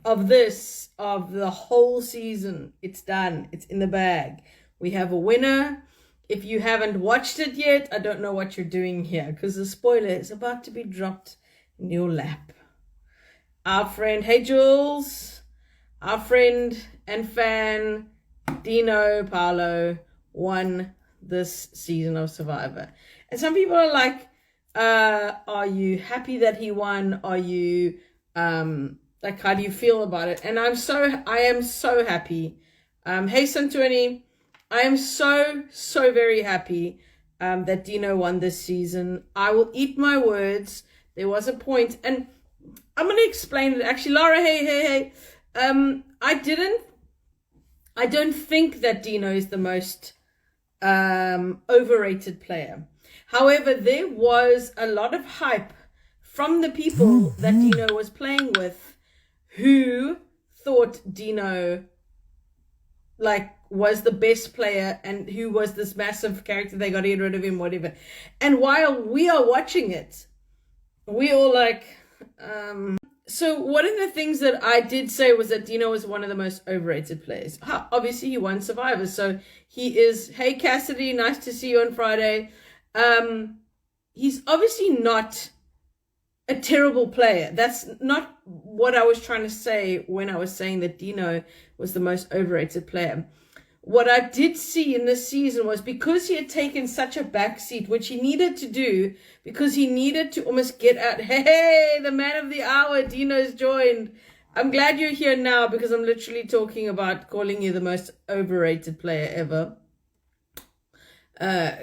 of the whole season. It's done. It's in the bag. We have a winner. If you haven't watched it yet, I don't know what you're doing here, because the spoiler is about to be dropped in your lap. Our friend, hey Jules, our friend and fan Dino Paolo won this season of Survivor. And some people are like, are you happy that he won? Are you like, how do you feel about it? And I am so happy. Hey Santuani, I am so very happy that Dino won this season. I will eat my words. There was a point, and I'm going to explain it. Actually, Laura, hey. I don't think that Dino is the most overrated player. However, there was a lot of hype from the people that Dino was playing with, who thought Dino was the best player and who was this massive character. They got to get rid of him, whatever. And while we are watching it, we all so one of the things that I did say was that Dino was one of the most overrated players. Obviously, he won Survivor, so he is. Hey, Cassidy, nice to see you on Friday. He's obviously not a terrible player. That's not what I was trying to say when I was saying that Dino was the most overrated player. What I did see in this season was, because he had taken such a backseat, which he needed to do, because he needed to almost get out. Hey, the man of the hour, Dino's joined. I'm glad you're here now, because I'm literally talking about calling you the most overrated player ever.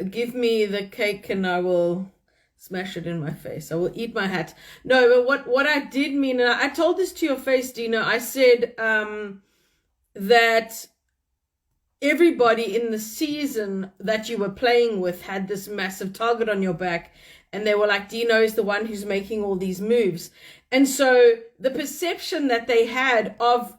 Give me the cake and I will smash it in my face. I will eat my hat. No, but what I did mean, and I told this to your face, Dino, I said that everybody in the season that you were playing with had this massive target on your back, and they were like, Dino is the one who's making all these moves. And so the perception that they had of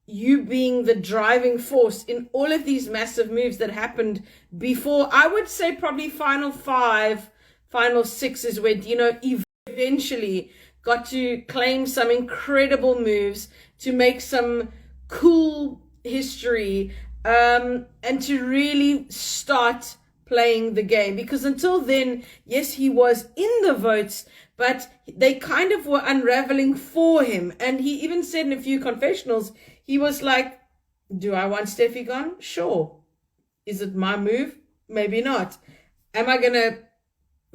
you being the driving force in all of these massive moves that happened before, I would say probably final 5, final 6 is where Dino eventually got to claim some incredible moves, to make some cool history, and to really start playing the game. Because until then, yes, he was in the votes, but they kind of were unraveling for him. And he even said in a few confessionals, he was like, do I want Steffi gone? Sure. Is it my move? Maybe not. Am I going to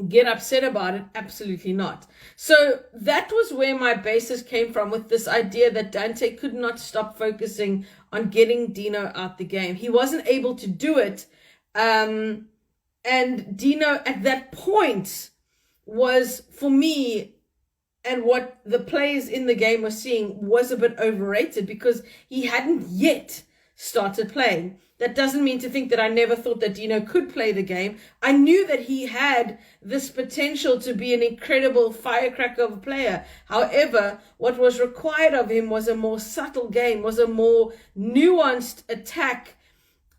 get upset about it? Absolutely not. So that was where my basis came from, with this idea that Dante could not stop focusing on getting Dino out the game. He wasn't able to do it. And Dino at that point was, for me, and what the players in the game were seeing, was a bit overrated, because he hadn't yet started playing. That doesn't mean to think that I never thought that Dino could play the game. I knew that he had this potential to be an incredible firecracker of a player. However, what was required of him was a more subtle game, was a more nuanced attack,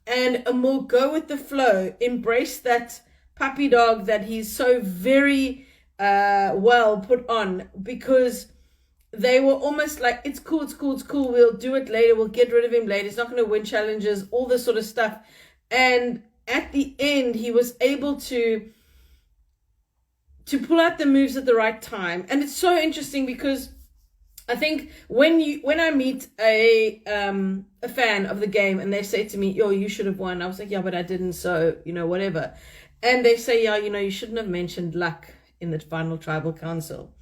and a more go with the flow, embrace that puppy dog that he's so very well put on, because they were almost like, it's cool, we'll do it later, we'll get rid of him later, he's not going to win challenges, all this sort of stuff. And at the end, he was able to pull out the moves at the right time. And it's so interesting, because I think when I meet a fan of the game and they say to me, yo, you should have won, I was like, yeah, but I didn't, so, whatever. And they say, yeah, you shouldn't have mentioned luck in the final tribal council.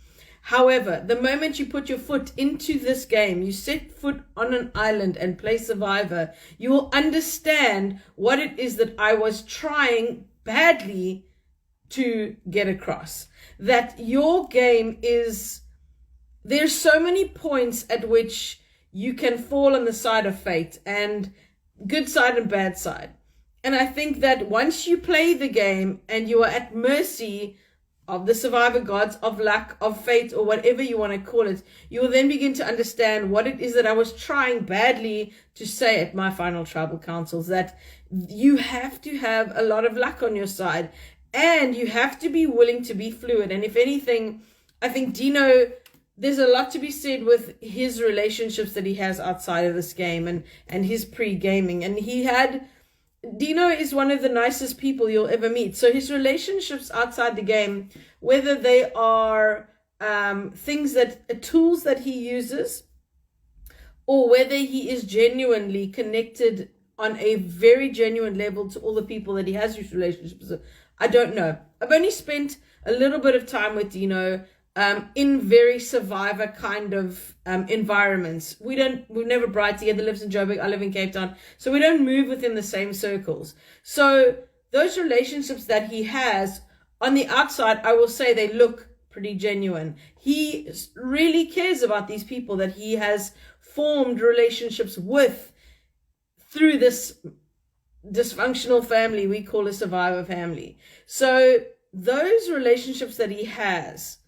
However, the moment you put your foot into this game, you set foot on an island and play Survivor, you will understand what it is that I was trying badly to get across. That your game is, there's so many points at which you can fall on the side of fate, and good side and bad side. And I think that once you play the game and you are at mercy of the survivor gods, of luck, of fate, or whatever you want to call it, you will then begin to understand what it is that I was trying badly to say at my final tribal councils, that you have to have a lot of luck on your side, and you have to be willing to be fluid. And if anything, I think Dino, there's a lot to be said with his relationships that he has outside of this game and his pre-gaming. And Dino is one of the nicest people you'll ever meet. So his relationships outside the game, whether they are tools that he uses, or whether he is genuinely connected on a very genuine level to all the people that he has these relationships with, I don't know. I've only spent a little bit of time with Dino in very Survivor kind of environments. We've never bred together, lives in Joburg, I live in Cape Town, so we don't move within the same circles. So those relationships that he has on the outside, I will say they look pretty genuine. He really cares about these people that he has formed relationships with through this dysfunctional family we call a Survivor family. So those relationships that he has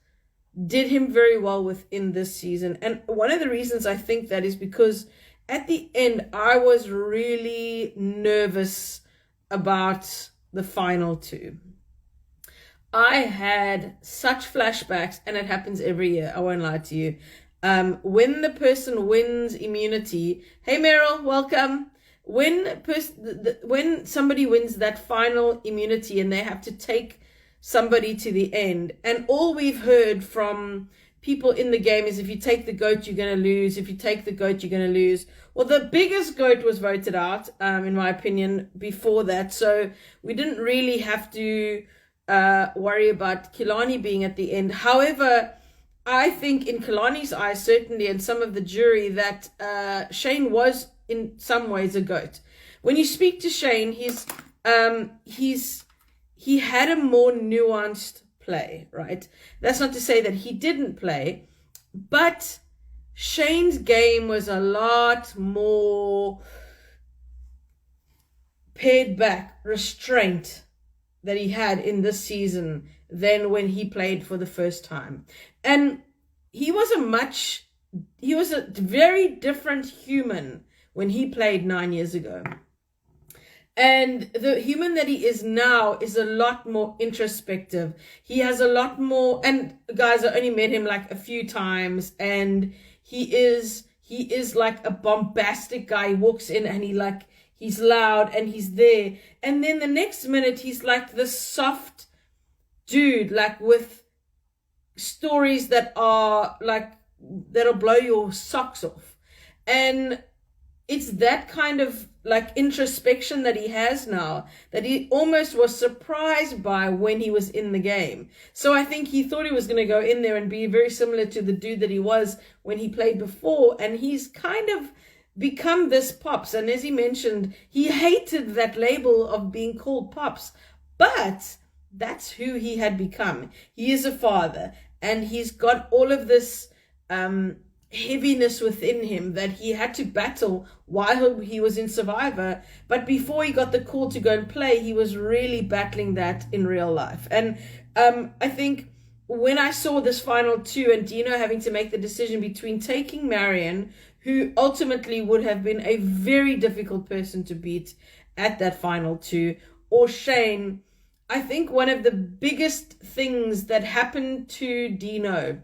did him very well within this season. And one of the reasons I think that is because at the end, I was really nervous about the final two. I had such flashbacks, and it happens every year, I won't lie to you. When the person wins immunity, hey Meryl, welcome. When somebody wins that final immunity and they have to take somebody to the end, and all we've heard from people in the game is if you take the goat, you're going to lose. If you take the goat, you're going to lose. Well, the biggest goat was voted out, in my opinion, before that. So we didn't really have to worry about Kilani being at the end. However, I think in Kalani's eyes, certainly, and some of the jury, that Shane was in some ways a goat. When you speak to Shane, he had a more nuanced play, right? That's not to say that he didn't play, but Shane's game was a lot more pared back, restraint that he had in this season than when he played for the first time. And he was a very different human when he played 9 years ago. And the human that he is now is a lot more introspective. He has a lot more, and guys, I only met him like a few times, and he is like a bombastic guy. He walks in and he's loud and he's there. And then the next minute he's like this soft dude, like with stories that'll blow your socks off. And it's that kind of like introspection that he has now that he almost was surprised by when he was in the game. So I think he thought he was going to go in there and be very similar to the dude that he was when he played before. And he's kind of become this Pops. And as he mentioned, he hated that label of being called Pops. But that's who he had become. He is a father, and he's got all of this heaviness within him that he had to battle while he was in Survivor. But before he got the call to go and play, he was really battling that in real life. And I think when I saw this final two and Dino having to make the decision between taking Marion, who ultimately would have been a very difficult person to beat at that final two, or Shane, I think one of the biggest things that happened to Dino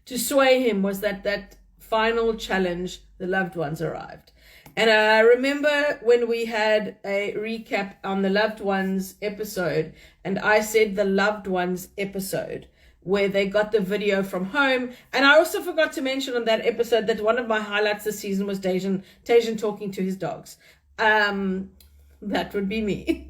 to sway him was that final challenge, the loved ones arrived. And I remember when we had a recap on the loved ones episode, and I said the loved ones episode, where they got the video from home. And I also forgot to mention on that episode that one of my highlights this season was Tajan talking to his dogs. That would be me.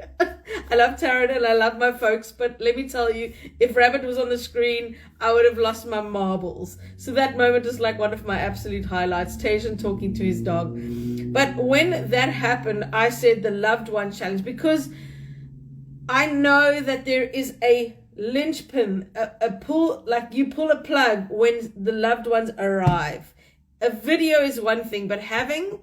I love Taryn and I love my folks, but let me tell you, if Rabbit was on the screen, I would have lost my marbles. So that moment is like one of my absolute highlights, Tajan talking to his dog. But when that happened, I said the loved one challenge, because I know that there is a linchpin, a pull, like you pull a plug when the loved ones arrive. A video is one thing, but having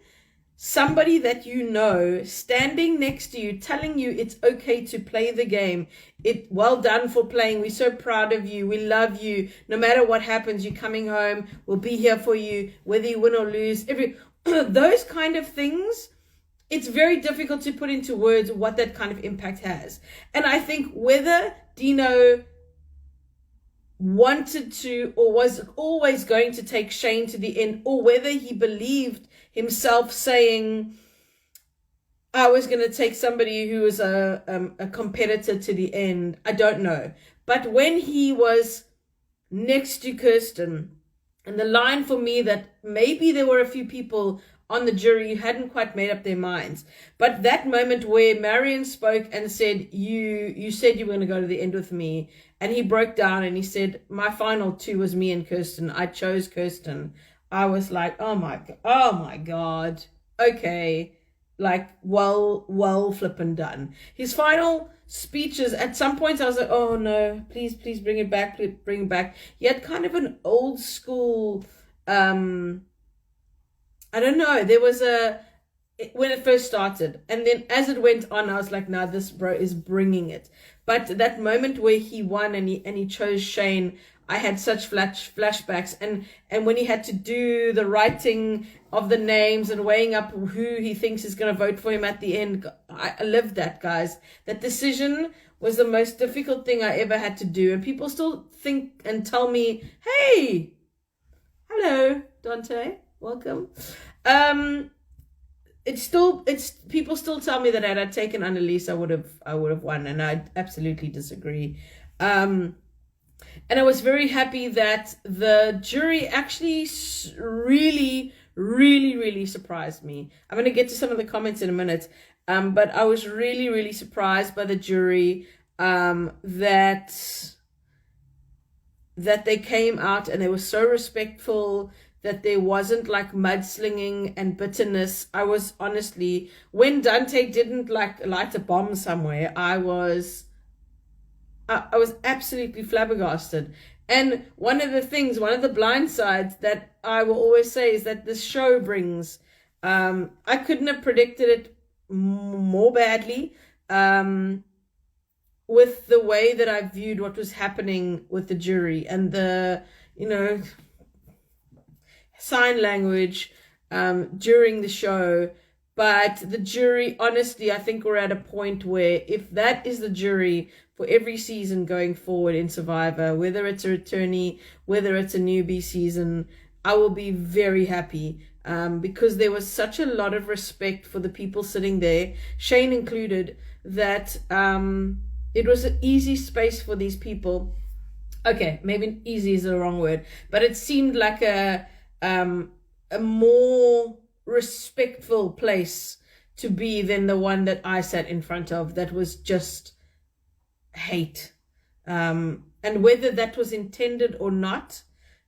somebody that you know standing next to you telling you it's okay to play the game, well done for playing, we're so proud of you, we love you, no matter what happens, you're coming home, we'll be here for you, whether you win or lose, those kind of things, it's very difficult to put into words what that kind of impact has. And I think whether Dino wanted to, or was always going to take Shane to the end, or whether he believed himself saying, I was going to take somebody who was a competitor to the end. I don't know. But when he was next to Kirsten, and the line for me that maybe there were a few people on the jury who hadn't quite made up their minds, but that moment where Marion spoke and said, you said you were going to go to the end with me, and he broke down and he said, my final two was me and Kirsten. I chose Kirsten. I was like, oh my God. Okay. Like, well flippin' done. His final speeches, at some points I was like, oh no, please bring it back, bring it back. He had kind of an old school, I don't know, there was when it first started, and then as it went on, I was like, nah, this bro is bringing it. But that moment where he won and he chose Shane, I had such flashbacks, and when he had to do the writing of the names and weighing up who he thinks is going to vote for him at the end, I lived that, guys. That decision was the most difficult thing I ever had to do, and people still think and tell me, hey, hello, Dante, welcome. It's people still tell me that had I taken Annalise, I would have won, and I absolutely disagree. And I was very happy that the jury actually really, really, really surprised me. I'm going to get to some of the comments in a minute, but I was really, really surprised by the jury that they came out and they were so respectful, that there wasn't like mudslinging and bitterness. I was honestly, when Dante didn't like light a bomb somewhere, I was absolutely flabbergasted. And one of the blind sides that I will always say is that this show brings, I couldn't have predicted it more badly, with the way that I viewed what was happening with the jury and the, sign language during the show. But the jury, honestly, I think we're at a point where if that is the jury for every season going forward in Survivor, whether it's a returnee, whether it's a newbie season, I will be very happy, because there was such a lot of respect for the people sitting there, Shane included, that it was an easy space for these people. Okay, maybe easy is the wrong word, but it seemed like a more respectful place to be than the one that I sat in front of, that was just hate. And whether that was intended or not,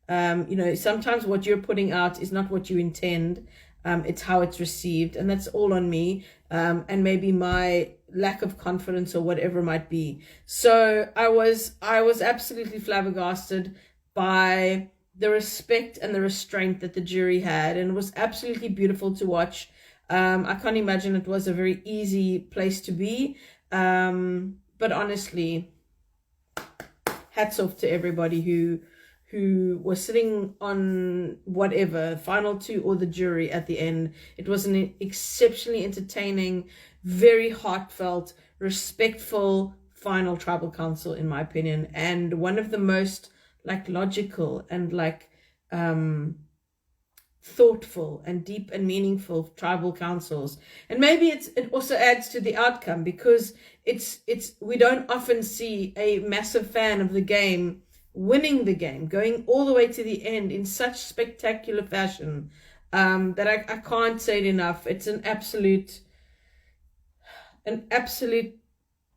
sometimes what you're putting out is not what you intend. It's how it's received, and that's all on me, and maybe my lack of confidence or whatever it might be. So I was absolutely flabbergasted by the respect and the restraint that the jury had, and it was absolutely beautiful to watch. I can't imagine it was a very easy place to be, but honestly, hats off to everybody who was sitting on whatever, final two or the jury at the end. It was an exceptionally entertaining, very heartfelt, respectful final tribal council, in my opinion, and one of the most logical and thoughtful and deep and meaningful tribal councils. And maybe it also adds to the outcome, because it's we don't often see a massive fan of the game winning the game, going all the way to the end in such spectacular fashion, that I can't say it enough. It's an absolute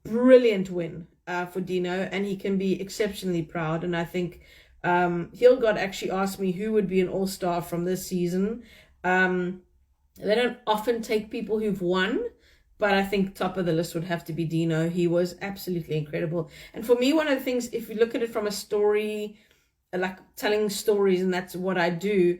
brilliant win for Dino, and he can be exceptionally proud. And I think Hilgard actually asked me who would be an all-star from this season. They don't often take people who've won, but I think top of the list would have to be Dino. He was absolutely incredible. And for me, one of the things, if you look at it from a story, like telling stories, and that's what I do,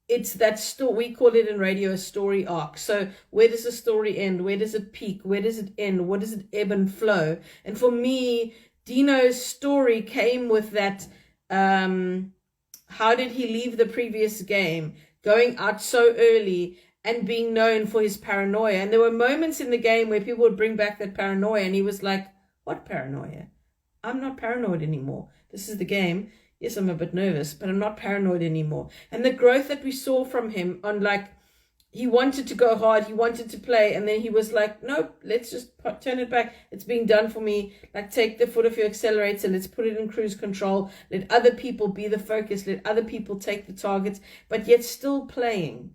it's that story, we call it in radio a story arc. So where does the story end? Where does it peak? Where does it end? What does it ebb and flow? And for me, Dino's story came with that, how did he leave the previous game, going out so early and being known for his paranoia. And there were moments in the game where people would bring back that paranoia, and he was like, what paranoia? I'm not paranoid anymore. This is the game. Yes, I'm a bit nervous, but I'm not paranoid anymore. And the growth that we saw from him on, like, he wanted to go hard, he wanted to play, and then he was like, nope, let's just turn it back. It's being done for me. Like, take the foot off your accelerator, let's put it in cruise control, let other people be the focus, let other people take the targets, but yet still playing.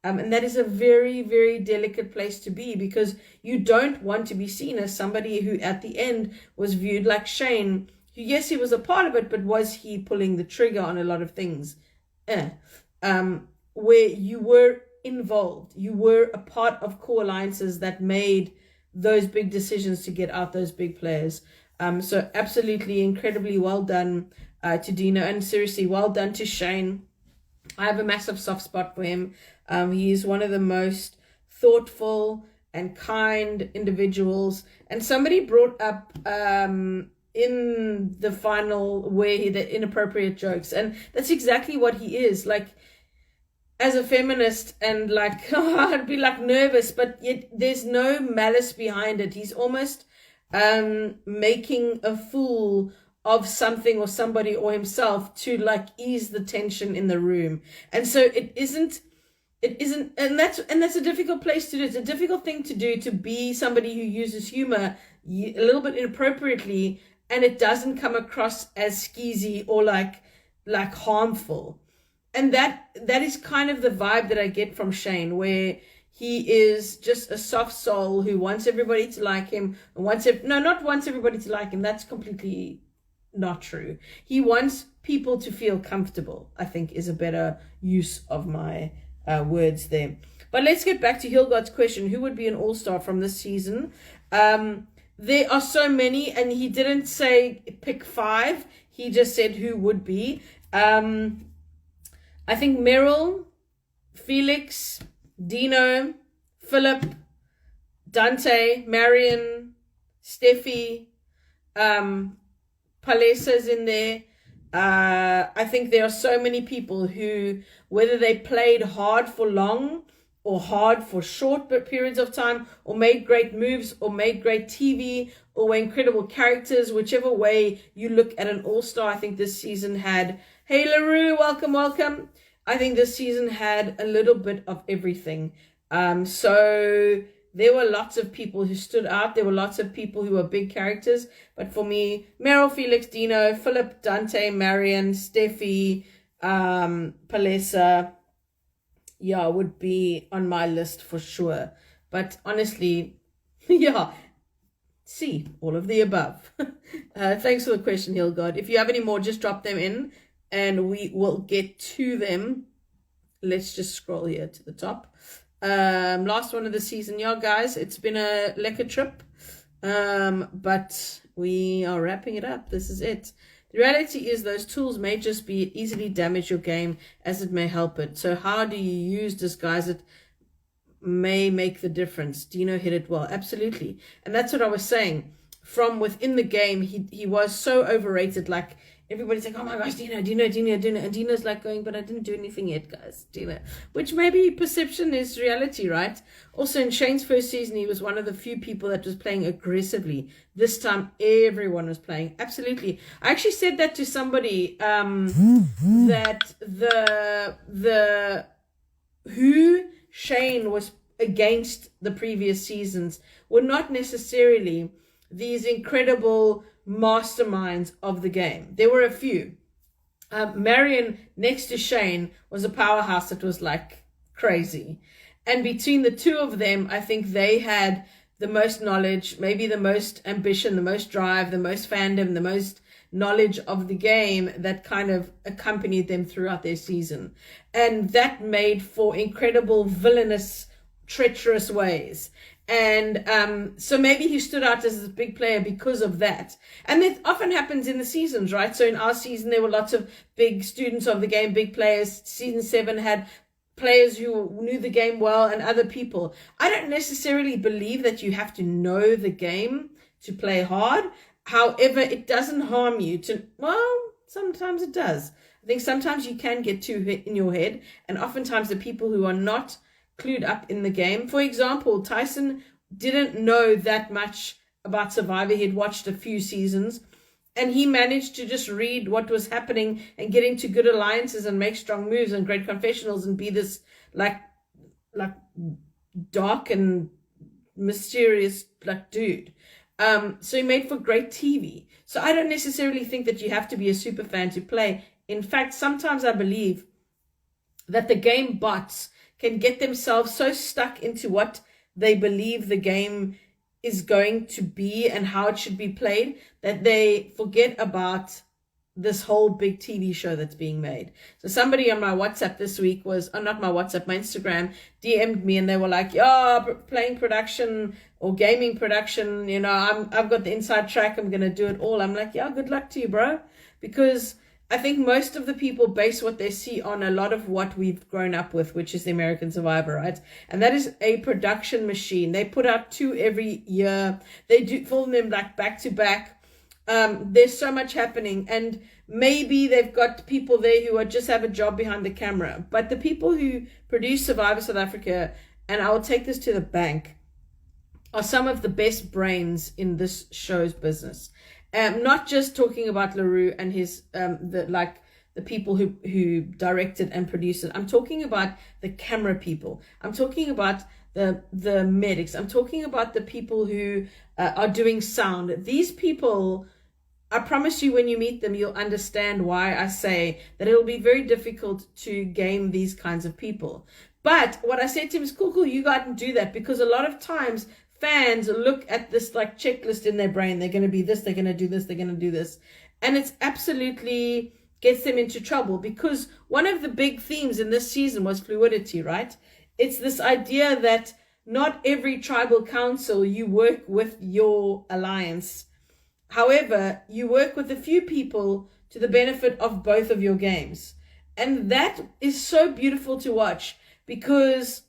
And that is a very, very delicate place to be, because you don't want to be seen as somebody who at the end was viewed like Shane, who, yes, he was a part of it, but was he pulling the trigger on a lot of things? Where you were involved, you were a part of core alliances that made those big decisions to get out those big players. So absolutely incredibly well done to Dino, and seriously well done to Shane. I have a massive soft spot for him. He is one of the most thoughtful and kind individuals. And somebody brought up in the final where the inappropriate jokes, and that's exactly what he is. Like, as a feminist, and like, I'd be like nervous, but yet there's no malice behind it. He's almost making a fool of something or somebody or himself to like ease the tension in the room. And so it isn't, and that's a difficult place to do. It's a difficult thing to do, to be somebody who uses humor a little bit inappropriately, and it doesn't come across as skeezy or like harmful. And that is kind of the vibe that I get from Shane, where he is just a soft soul who wants everybody to like him, and not wants everybody to like him. That's completely not true. He wants people to feel comfortable, I think, is a better use of my words there. But let's get back to Hilgard's question. Who would be an all-star from this season? There are so many, and he didn't say pick 5. He just said who would be. I think Meryl, Felix, Dino, Philip, Dante, Marion, Steffi, Palesa's in there. I think there are so many people who, whether they played hard for long or hard for short periods of time, or made great moves, or made great TV, or were incredible characters, whichever way you look at an all-star, I think this season had, hey LaRue, welcome. I think this season had a little bit of everything. So there were lots of people who stood out. There were lots of people who were big characters. But for me, Meryl, Felix, Dino, Philip, Dante, Marion, Steffi, Palesa, would be on my list for sure. But honestly, see, all of the above. Thanks for the question, Hilgard. If you have any more, just drop them in and we will get to them. Let's just scroll here to the top. Last one of the season. Guys, it's been a lekker trip. But we are wrapping it up. This is it. The reality is those tools may just be easily damage your game as it may help it. So how do you disguise it may make the difference. Dino hit it well. Absolutely. And that's what I was saying. From within the game, he was so overrated. Like, everybody's like, oh my gosh, Dino. And Dino's like going, but I didn't do anything yet, guys. Dino. Which maybe perception is reality, right? Also, in Shane's first season, he was one of the few people that was playing aggressively. This time, everyone was playing. Absolutely. I actually said that to somebody, that the who Shane was against the previous seasons were not necessarily these incredible masterminds of the game. There were a few. Marion next to Shane was a powerhouse that was like crazy. And between the two of them, I think they had the most knowledge, maybe the most ambition, the most drive, the most fandom, the most knowledge of the game that kind of accompanied them throughout their season. And that made for incredible villainous, treacherous ways. And so maybe he stood out as a big player because of that. And it often happens in the seasons, right? So in our season, there were lots of big students of the game, big players. Season 7 had players who knew the game well and other people. I don't necessarily believe that you have to know the game to play hard. However, it doesn't harm you to, well, sometimes it does. I think sometimes you can get too in your head. And oftentimes the people who are not clued up in the game. For example, Tyson didn't know that much about Survivor. He'd watched a few seasons And he managed to just read what was happening and get into good alliances and make strong moves and great confessionals and be this like dark and mysterious like dude. So he made for great TV. So I don't necessarily think that you have to be a super fan to play. In fact, sometimes I believe that the game bots can get themselves so stuck into what they believe the game is going to be and how it should be played that they forget about this whole big TV show that's being made. So somebody on my WhatsApp this week was, not my WhatsApp, my Instagram, DM'd me and they were like, playing production or gaming production, I've got the inside track, I'm going to do it all. I'm like, yeah, good luck to you, bro. Because I think most of the people base what they see on a lot of what we've grown up with, which is the American Survivor, right? And that is a production machine. They put out 2 every year. They do film them like back to back. There's so much happening, and maybe they've got people there who just have a job behind the camera. But the people who produce Survivor South Africa, and I will take this to the bank, are some of the best brains in this show's business. Not just talking about LaRue and his the people who directed and produced it. I'm talking about the camera people. I'm talking about the medics. I'm talking about the people who are doing sound. These people, I promise you, when you meet them, you'll understand why I say that it'll be very difficult to game these kinds of people. But what I said to him is, cool, you go out and do that, because a lot of times fans look at this like checklist in their brain. They're going to be this, they're going to do this, they're going to do this. And it's absolutely gets them into trouble, because one of the big themes in this season was fluidity, right? It's this idea that not every tribal council you work with your alliance. However, you work with a few people to the benefit of both of your games. And that is so beautiful to watch, because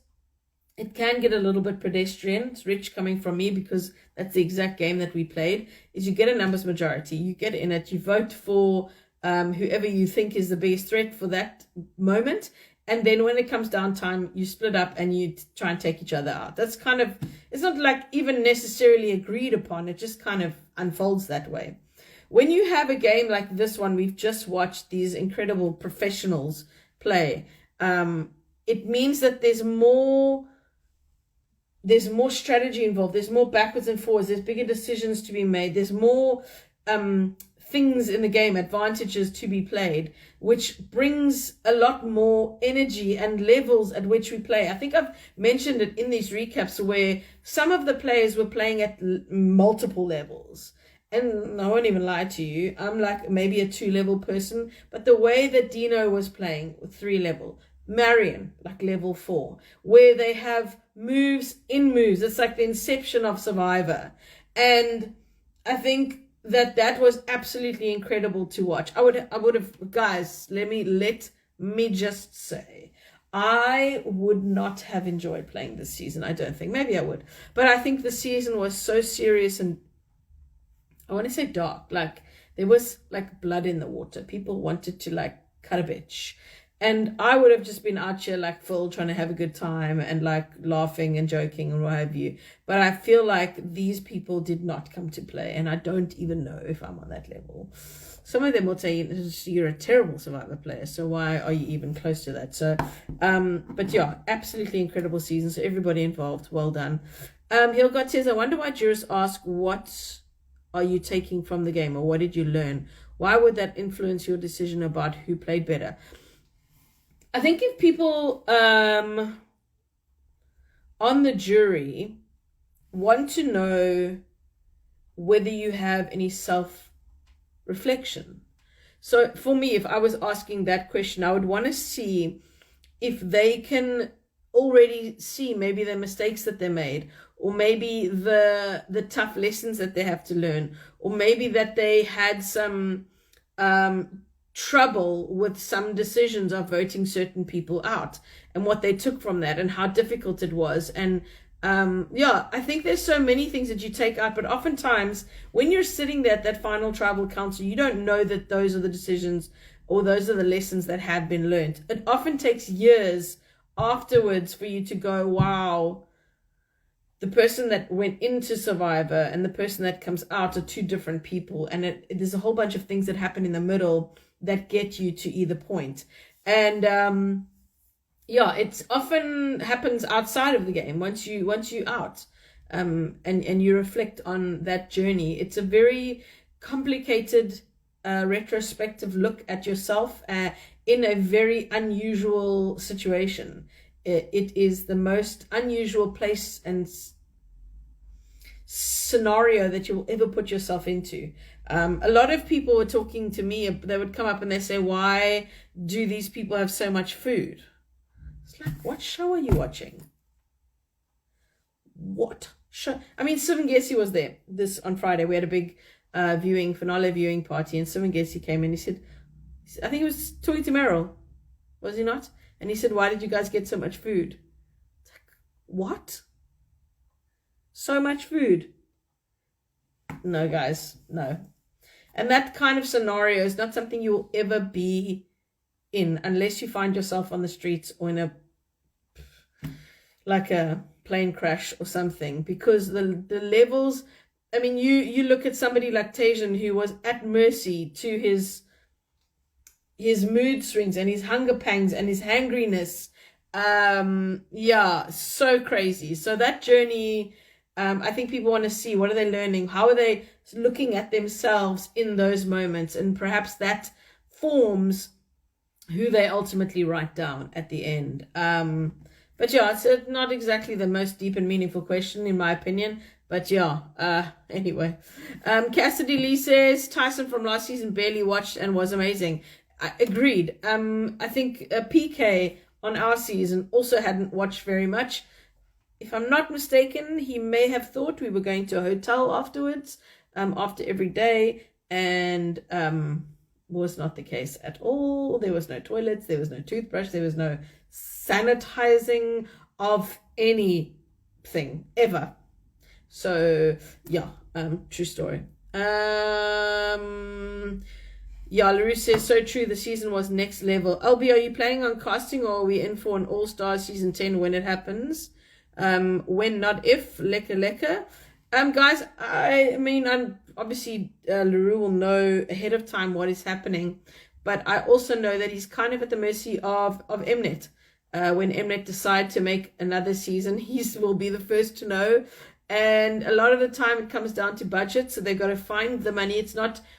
it can get a little bit pedestrian. It's rich coming from me, because that's the exact game that we played, is you get a numbers majority. You get in it, you vote for whoever you think is the biggest threat for that moment. And then when it comes down time, you split up and you try and take each other out. That's kind of, it's not like even necessarily agreed upon. It just kind of unfolds that way. When you have a game like this one, we've just watched these incredible professionals play. It means that there's more strategy involved. There's more backwards and forwards. There's bigger decisions to be made. There's more things in the game, advantages to be played, which brings a lot more energy and levels at which we play. I think I've mentioned it in these recaps where some of the players were playing at multiple levels. And I won't even lie to you, I'm like maybe a 2-level person, but the way that Dino was playing with 3-level, Marion, like level 4, where they have moves in moves. It's like the inception of Survivor. And I think that was absolutely incredible to watch. I would have, guys, let me just say, I would not have enjoyed playing this season. I don't think. Maybe I would. But I think the season was so serious and, I want to say dark. Like, there was like blood in the water. People wanted to like cut a bitch. And I would have just been out here like Phil, trying to have a good time and like laughing and joking and what have you. But I feel like these people did not come to play. And I don't even know if I'm on that level. Some of them will say, you're a terrible Survivor player, so why are you even close to that? So, but yeah, absolutely incredible season. So everybody involved, well done. Hilgard says, I wonder why jurors ask, what are you taking from the game, or what did you learn? Why would that influence your decision about who played better? I think if people on the jury want to know whether you have any self-reflection. So for me, if I was asking that question, I would want to see if they can already see maybe the mistakes that they made, or maybe the tough lessons that they have to learn, or maybe that they had some trouble with some decisions of voting certain people out and what they took from that and how difficult it was. And I think there's so many things that you take out, but oftentimes when you're sitting there at that final tribal council, you don't know that those are the decisions or those are the lessons that have been learned. It often takes years afterwards for you to go, wow, the person that went into Survivor and the person that comes out are two different people, and there's a whole bunch of things that happen in the middle that get you to either point. And yeah, it often happens outside of the game once you out, and you reflect on that journey. It's a very complicated retrospective look at yourself in a very unusual situation. It is the most unusual place and scenario that you will ever put yourself into. A lot of people were talking to me, they would come up and they say, why do these people have so much food? It's like, what show are you watching? What show? I mean, Simon Gessie was there this on Friday. We had a big finale viewing party, and Simon Gessie came in. He said, I think he was talking to Meryl, was he not? And he said, why did you guys get so much food? It's like, what? So much food? No, guys, no. And that kind of scenario is not something you will ever be in unless you find yourself on the streets or in a plane crash or something, because the levels, I mean, you look at somebody like Tajan, who was at mercy to his mood swings and his hunger pangs and his hangriness. Yeah, so crazy. So that journey, I think people want to see, what are they learning? How are they looking at themselves in those moments? And perhaps that forms who they ultimately write down at the end. But yeah, it's not exactly the most deep and meaningful question, in my opinion. But yeah, anyway. Cassidy Lee says, Tyson from last season barely watched and was amazing. Agreed. I think PK on our season also hadn't watched very much. If I'm not mistaken, he may have thought we were going to a hotel afterwards, after every day, and was not the case at all. There was no toilets, there was no toothbrush, there was no sanitizing of anything ever. So yeah, true story. Yeah, LaRue says, so true, the season was next level. LB, are you planning on casting, or are we in for an all-star season 10 when it happens? When, not if, lekker. Guys, I mean, I'm obviously, LaRue will know ahead of time what is happening, but I also know that he's kind of at the mercy of Mnet. When Mnet decide to make another season, he will be the first to know. And a lot of the time it comes down to budget, so they've got to find the money.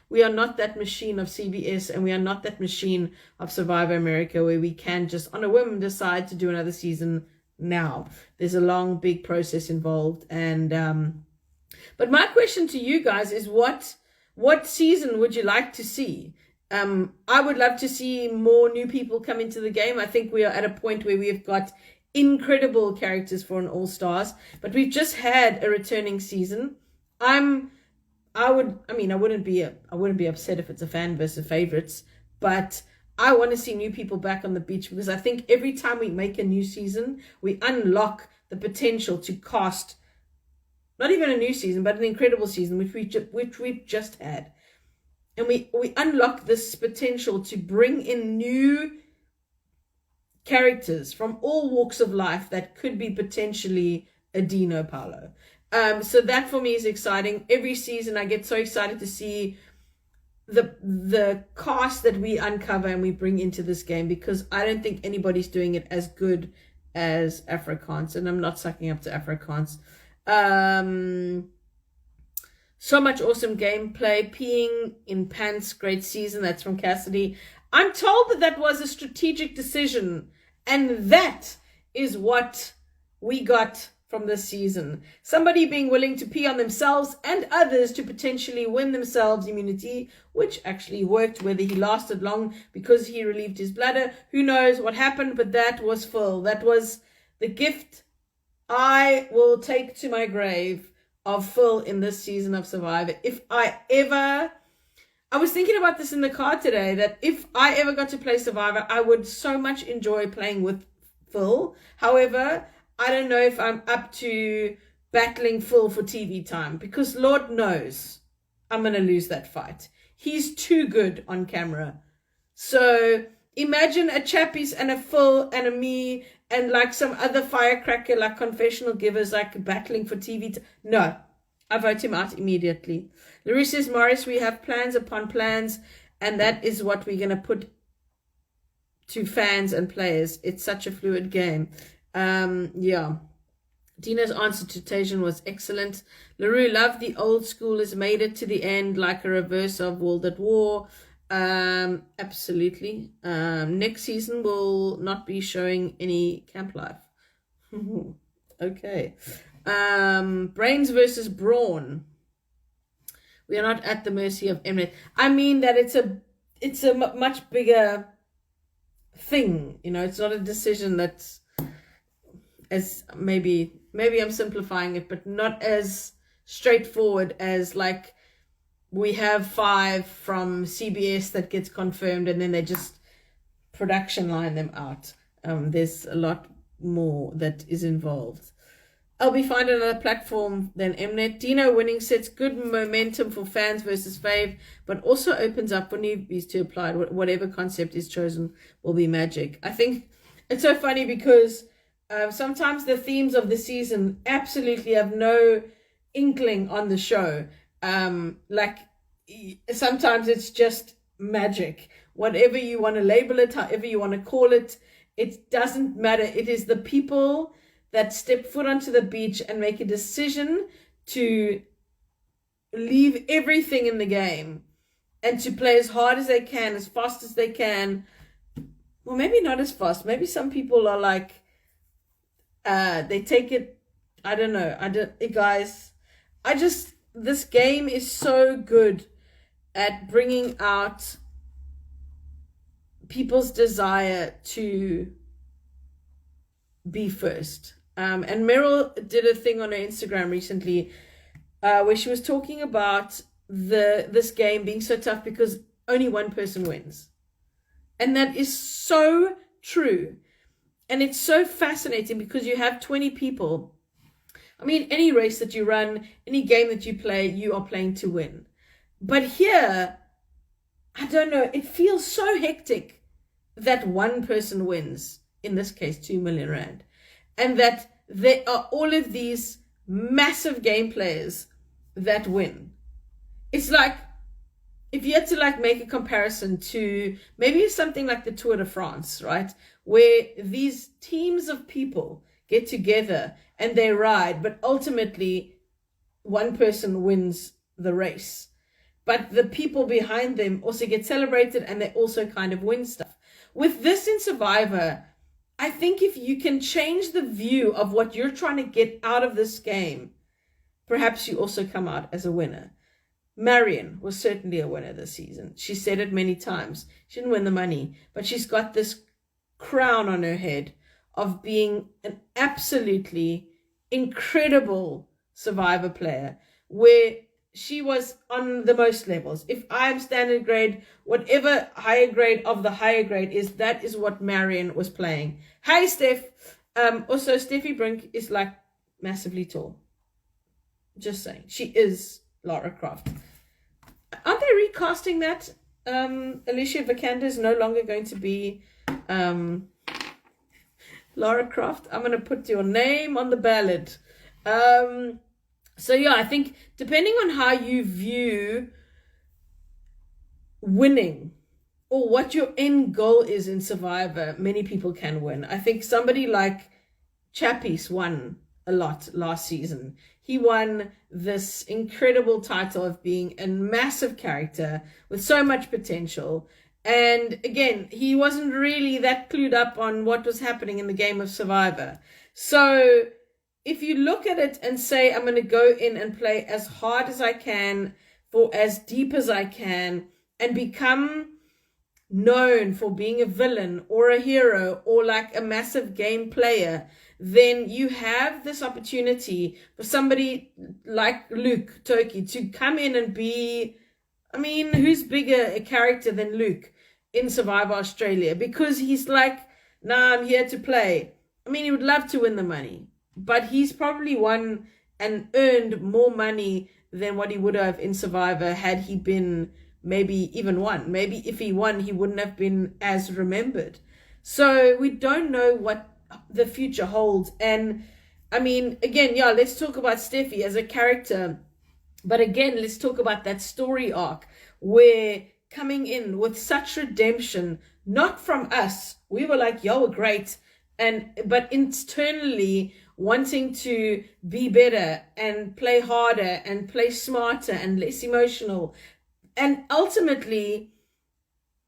We are not that machine of CBS, and we are not that machine of Survivor America where we can just on a whim decide to do another season now. There's a long, big process involved. And but my question to you guys is, what season would you like to see? I would love to see more new people come into the game. I think we are at a point where we've got incredible characters for an all-stars, but we've just had a returning season. I wouldn't be upset if it's a fan versus favorites, but I want to see new people back on the beach, because I think every time we make a new season, we unlock the potential to cast not even a new season, but an incredible season, which we've just had. And we unlock this potential to bring in new characters from all walks of life that could be potentially a Dino Paolo. So that for me is exciting. Every season I get so excited to see the cast that we uncover and we bring into this game, because I don't think anybody's doing it as good as Afrikaans, and I'm not sucking up to Afrikaans. So much awesome gameplay. Peeing in pants, great season. That's from Cassidy. I'm told that was a strategic decision, and that is what we got from this season. Somebody being willing to pee on themselves and others to potentially win themselves immunity, which actually worked. Whether he lasted long because he relieved his bladder, who knows what happened, but that was Phil. That was the gift I will take to my grave of Phil in this season of Survivor. I was thinking about this in the car today, that if I ever got to play Survivor, I would so much enjoy playing with Phil. However, I don't know if I'm up to battling Phil for TV time, because Lord knows I'm going to lose that fight. He's too good on camera. So imagine a Chappies and a Phil and a me and like some other firecracker, like confessional givers, like battling for TV. No, I vote him out immediately. Larry says, Morris, we have plans upon plans, and that is what we're going to put to fans and players. It's such a fluid game. Yeah. Dina's answer to Tajan was excellent. LaRue, love the old school has made it to the end, like a reverse of World at War. Absolutely. Next season will not be showing any camp life. Okay. Brains versus Brawn. We are not at the mercy of Mnet. I mean that it's a much bigger thing. You know, it's not a decision that's as maybe I'm simplifying it, but not as straightforward as like we have 5 from CBS that gets confirmed and then they just production line them out. There's a lot more that is involved. I'll be finding another platform than Mnet. Dino winning sets good momentum for fans versus fave, but also opens up for newbies to apply. Whatever concept is chosen will be magic. I think it's so funny because sometimes the themes of the season absolutely have no inkling on the show. Like sometimes it's just magic. Whatever you want to label it, however you want to call it, it doesn't matter. It is the people that step foot onto the beach and make a decision to leave everything in the game and to play as hard as they can, as fast as they can. Well, maybe not as fast. Maybe some people are like, they take it, I don't know. Guys, this game is so good at bringing out people's desire to be first. And Meryl did a thing on her Instagram recently where she was talking about this game being so tough because only one person wins. And that is so true. And it's so fascinating because you have 20 people. I mean, any race that you run, any game that you play, you are playing to win. But here, I don't know, it feels so hectic that one person wins, in this case, 2 million rand. And that there are all of these massive game players that win. It's like, if you had to like make a comparison to maybe something like the Tour de France, right? Where these teams of people get together and they ride, but ultimately one person wins the race. But the people behind them also get celebrated and they also kind of win stuff. With this in Survivor, I think if you can change the view of what you're trying to get out of this game, perhaps you also come out as a winner. Marion was certainly a winner this season. She said it many times. She didn't win the money, but she's got this crown on her head of being an absolutely incredible Survivor player where she was on the most levels. If I'm standard grade, whatever higher grade of the higher grade is, that is what Marion was playing. Hi, Steph. Also, Steffi Brink is like massively tall. Just saying. She is Lara Croft. Aren't they recasting that? Alicia Vikander is no longer going to be Lara Croft. I'm going to put your name on the ballot. So yeah, I think depending on how you view winning or what your end goal is in Survivor, many people can win. I think somebody like Chappies won a lot last season. He won this incredible title of being a massive character with so much potential. And again, he wasn't really that clued up on what was happening in the game of Survivor. So if you look at it and say, I'm going to go in and play as hard as I can for as deep as I can and become known for being a villain or a hero or like a massive game player, then you have this opportunity for somebody like Luke Turkey to come in and be, I mean, who's bigger a character than Luke in Survivor Australia? Because he's like, nah, I'm here to play. I mean, he would love to win the money, but he's probably won and earned more money than what he would have in Survivor had he been maybe even won. Maybe if he won, he wouldn't have been as remembered. So we don't know what the future holds. And I mean, again, yeah, let's talk about Steffi as a character. But again, let's talk about that story arc where coming in with such redemption, not from us. We were like, yo, we're great. But internally wanting to be better and play harder and play smarter and less emotional. And ultimately,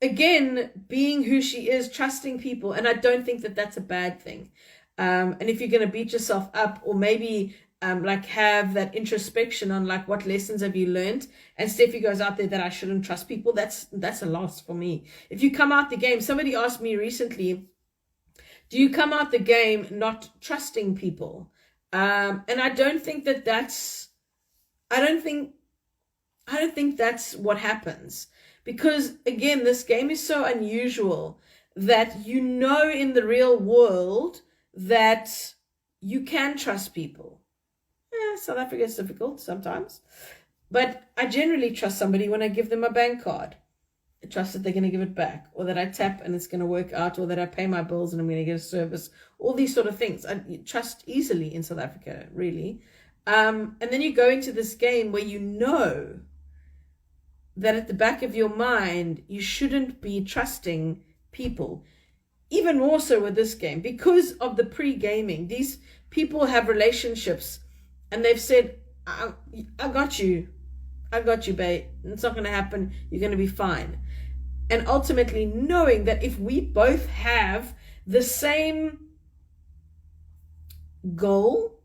again, being who she is, trusting people. And I don't think that that's a bad thing. And if you're going to beat yourself up, or maybe like have that introspection on like what lessons have you learned, and Steffi goes out there that I shouldn't trust people, that's a loss for me. If you come out the game, somebody asked me recently, do you come out the game not trusting people? And I don't think that's what happens, because again, this game is so unusual that in the real world that you can trust people. South Africa is difficult sometimes, but I generally trust somebody when I give them a bank card. I trust that they're going to give it back, or that I tap and it's going to work out, or that I pay my bills and I'm going to get a service. All these sort of things I trust easily in South Africa, really. And then you go into this game where you know that at the back of your mind you shouldn't be trusting people. Even more so with this game, because of the pre-gaming. These people have relationships and they've said, I got you, babe. It's not going to happen. You're going to be fine. And ultimately knowing that if we both have the same goal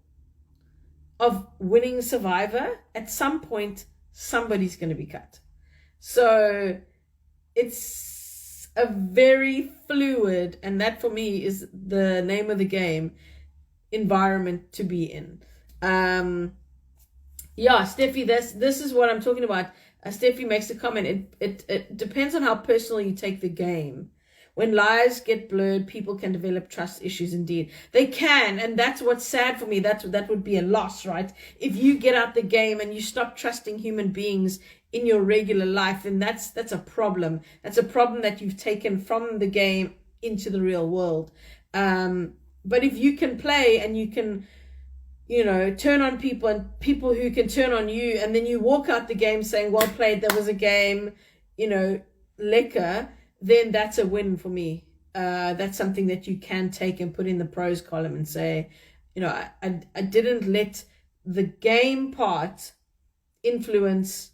of winning Survivor, at some point somebody's going to be cut. So it's a very fluid, and that for me is the name of the game, environment to be in. Steffi, this is what I'm talking about. Steffi makes a comment. It depends on how personal you take the game. When lies get blurred, people can develop trust issues. Indeed, they can, and that's what's sad for me. That would be a loss, right? If you get out the game and you stop trusting human beings in your regular life, then that's a problem. That's a problem that you've taken from the game into the real world. But if you can play and you can, turn on people, and people who can turn on you, and then you walk out the game saying, well played, that was a game, lekker, then that's a win for me. That's something that you can take and put in the pros column and say, I didn't let the game part influence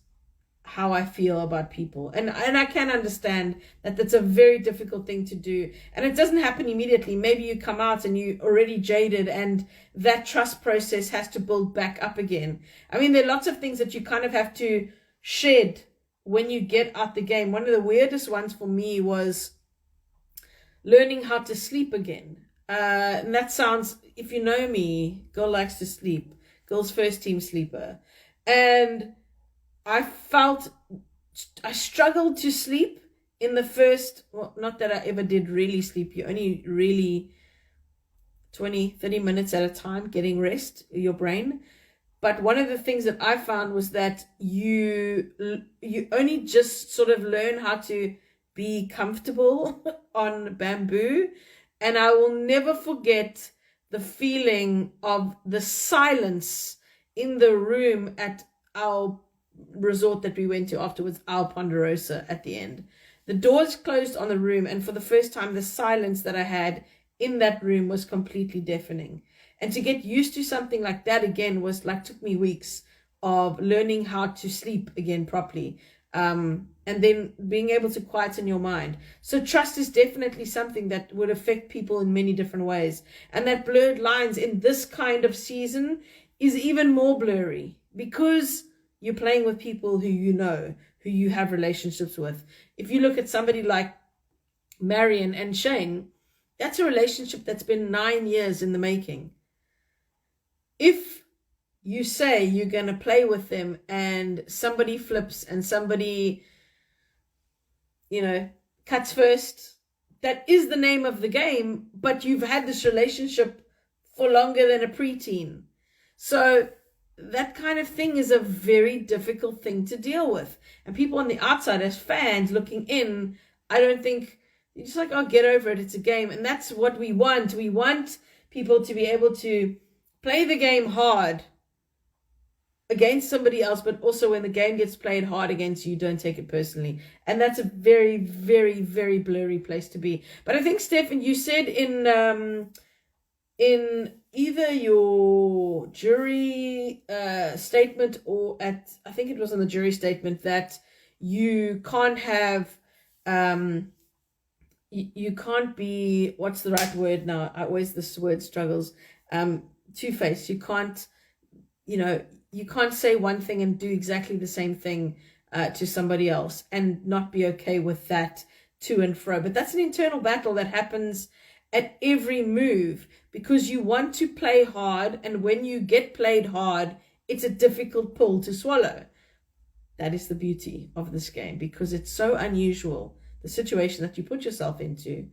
how I feel about people. And I can understand that that's a very difficult thing to do. And it doesn't happen immediately. Maybe you come out and you're already jaded, and that trust process has to build back up again. I mean, there are lots of things that you kind of have to shed when you get out the game. One of the weirdest ones for me was learning how to sleep again. And that sounds, if you know me, girl likes to sleep. Girl's first team sleeper. And I struggled to sleep in the first, well, not that I ever did really sleep. You only really 20-30 minutes at a time getting rest, your brain. But one of the things that I found was that you only just sort of learn how to be comfortable on bamboo. And I will never forget the feeling of the silence in the room at our resort that we went to afterwards, our Ponderosa, at the end. The doors closed on the room, and for the first time, the silence that I had in that room was completely deafening. And to get used to something like that again took me weeks of learning how to sleep again properly. And then being able to quieten your mind. So trust is definitely something that would affect people in many different ways. And that blurred lines in this kind of season is even more blurry, because you're playing with people who who you have relationships with. If you look at somebody like Marion and Shane, that's a relationship that's been 9 years in the making. If you say you're going to play with them and somebody flips and somebody, cuts first, that is the name of the game, but you've had this relationship for longer than a preteen. So that kind of thing is a very difficult thing to deal with. And people on the outside, as fans looking in, I don't think You're just like, oh, get over it. It's a game. And that's what we want. We want people to be able to play the game hard against somebody else, but also when the game gets played hard against you, don't take it personally. And that's a very, very, very blurry place to be. But I think, Stefan, you said in either your jury statement or I think it was on the jury statement, that you can't have you can't be, what's the right word now? Always this word struggles. Two-faced. You can't, you can't say one thing and do exactly the same thing to somebody else and not be okay with that to and fro. But that's an internal battle that happens at every move, because you want to play hard, and when you get played hard, it's a difficult pill to swallow. That is the beauty of this game, because it's so unusual, the situation that you put yourself into,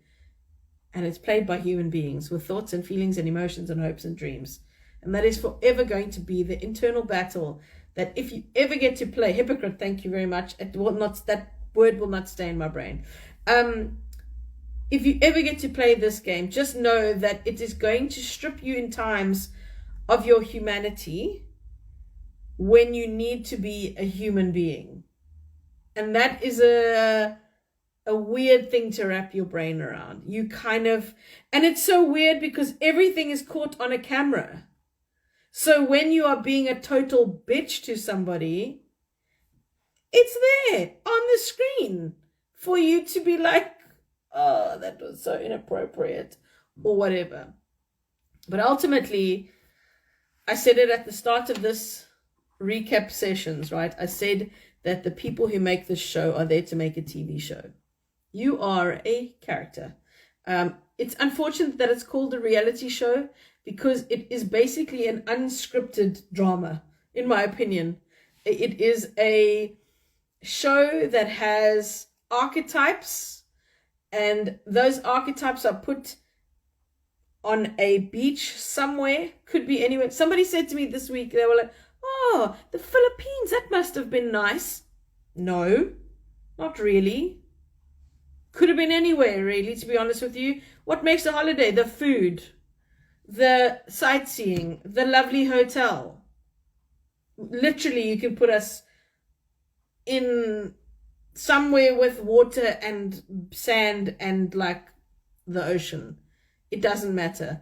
and it's played by human beings with thoughts and feelings and emotions and hopes and dreams. And that is forever going to be the internal battle that if you ever get to play, hypocrite, thank you very much, it will not, that word will not stay in my brain. If you ever get to play this game, just know that it is going to strip you in times of your humanity when you need to be a human being. And that is a weird thing to wrap your brain around. You kind of, and it's so weird because everything is caught on a camera. So when you are being a total bitch to somebody, it's there on the screen for you to be like, oh, that was so inappropriate or whatever. But ultimately, I said it at the start of this recap sessions, right? I said that the people who make this show are there to make a TV show. You are a character. It's unfortunate that it's called a reality show, because it is basically an unscripted drama, in my opinion. It is a show that has archetypes, and those archetypes are put on a beach somewhere, could be anywhere. Somebody said to me this week, they were like, oh, the Philippines, that must have been nice. No, not really. Could have been anywhere, really, to be honest with you. What makes a holiday? The food, the sightseeing, the lovely hotel. Literally, you can put us in somewhere with water and sand and like the ocean. It doesn't matter,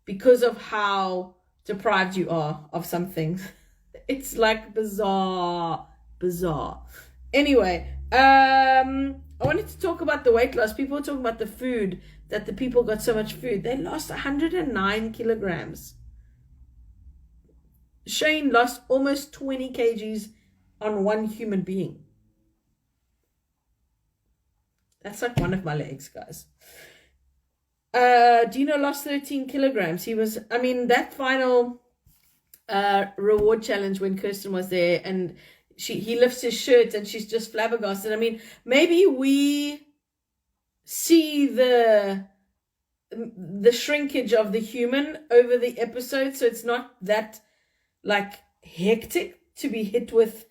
because of how deprived you are of something. It's like bizarre. Anyway, I wanted to talk about the weight loss. People were talking about the food, that the people got so much food. They lost 109 kilograms. Shane lost almost 20 kgs on one human being. That's like one of my legs, guys. Dino lost 13 kilograms. He was, I mean, that final reward challenge when Kirsten was there, and he lifts his shirt and she's just flabbergasted. I mean, maybe we see the shrinkage of the human over the episode, so it's not that like hectic to be hit with.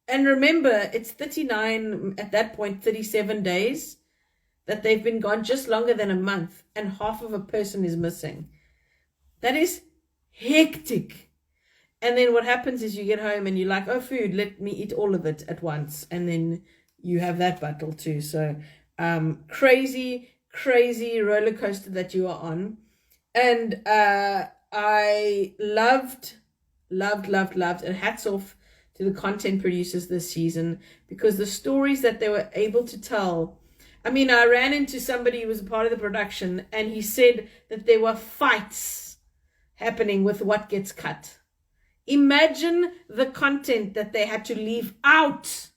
And remember, it's 39 at that point, 37 days that they've been gone, just longer than a month, and half of a person is missing. That is hectic. And then what happens is you get home and you're like, oh, food, let me eat all of it at once. And then you have that battle too. So crazy roller coaster that you are on. And I loved, and hats off to the content producers this season, because the stories that they were able to tell. I mean, I ran into somebody who was a part of the production, and he said that there were fights happening with what gets cut. Imagine the content that they had to leave out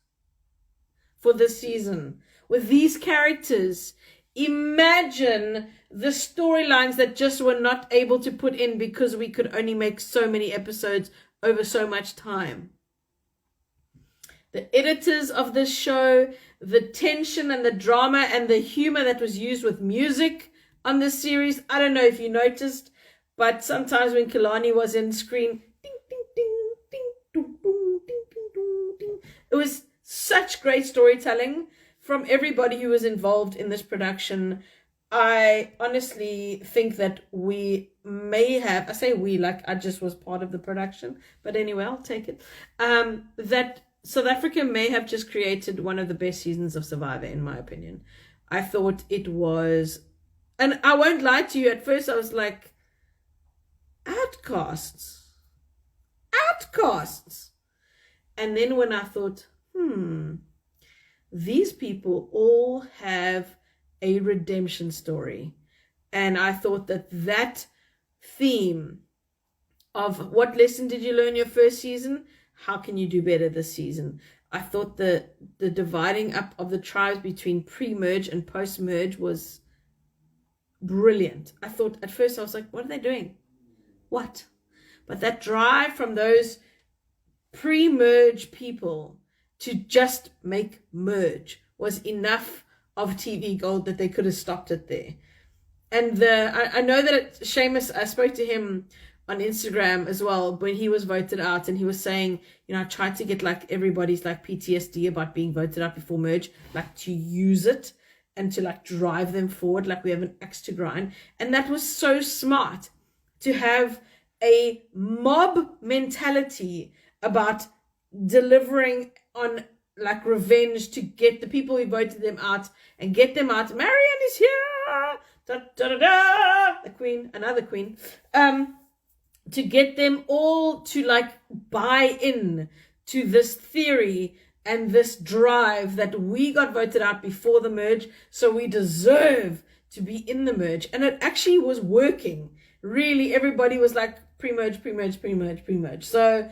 for this season with these characters. Imagine the storylines that just were not able to put in because we could only make so many episodes over so much time. The editors of this show, the tension and the drama and the humor that was used with music on this series. I don't know if you noticed, but sometimes when Kalani was in screen, ding, ding, ding, ding, ding, ding, ding, ding, ding. It was such great storytelling from everybody who was involved in this production, I honestly think that we may have, I say we, like I just was part of the production, but anyway, I'll take it. That South Africa may have just created one of the best seasons of Survivor, in my opinion. I thought it was, and I won't lie to you, at first I was like, Outcasts. Outcasts. And then when I thought, these people all have a redemption story. And I thought that that theme of what lesson did you learn your first season? How can you do better this season? I thought the dividing up of the tribes between pre-merge and post-merge was brilliant. I thought at first I was like, what are they doing? What? But that drive from those pre-merge people to just make merge was enough of TV gold that they could have stopped it there. And I know that Seamus, I spoke to him on Instagram as well when he was voted out, and he was saying, I tried to get like everybody's like PTSD about being voted out before merge, like to use it and to like drive them forward, like we have an axe to grind. And that was so smart, to have a mob mentality about delivering on like revenge to get the people who voted them out and get them out. Marianne is here, da, da, da, da. The queen, another queen, to get them all to like buy in to this theory and this drive that we got voted out before the merge, so we deserve to be in the merge. And it actually was working. Really, everybody was like pre-merge, pre-merge, pre-merge, pre-merge. So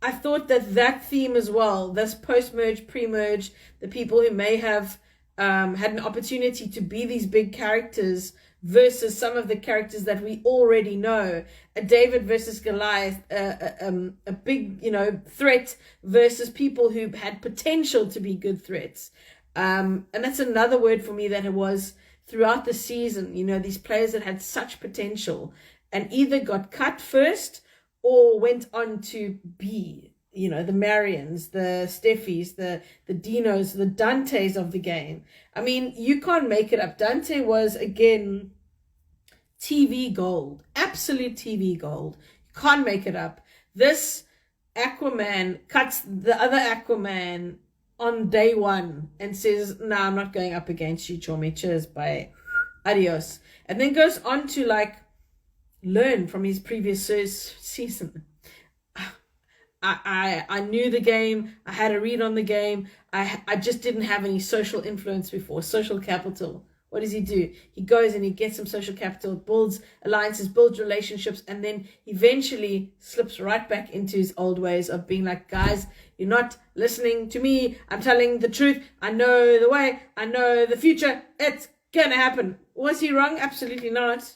I thought that theme as well, this post-merge, pre-merge, the people who may have had an opportunity to be these big characters versus some of the characters that we already know, a David versus Goliath, a big, threat versus people who had potential to be good threats. And that's another word for me that it was throughout the season, these players that had such potential and either got cut first or went on to be, the Marians, the Steffies, the Dinos, the Dantes of the game. I mean, you can't make it up. Dante was, again, TV gold, absolute TV gold. You can't make it up. This Aquaman cuts the other Aquaman on day one and says, no, I'm not going up against you, Chome. Cheers, bye. Adios. And then goes on to like learn from his previous season. I knew the game. I had a read on the game. I just didn't have any social influence before. Social capital. What does he do? He goes and he gets some social capital, builds alliances, builds relationships, and then eventually slips right back into his old ways of being like, guys, you're not listening to me. I'm telling the truth. I know the way. I know the future. It's going to happen. Was he wrong? Absolutely not.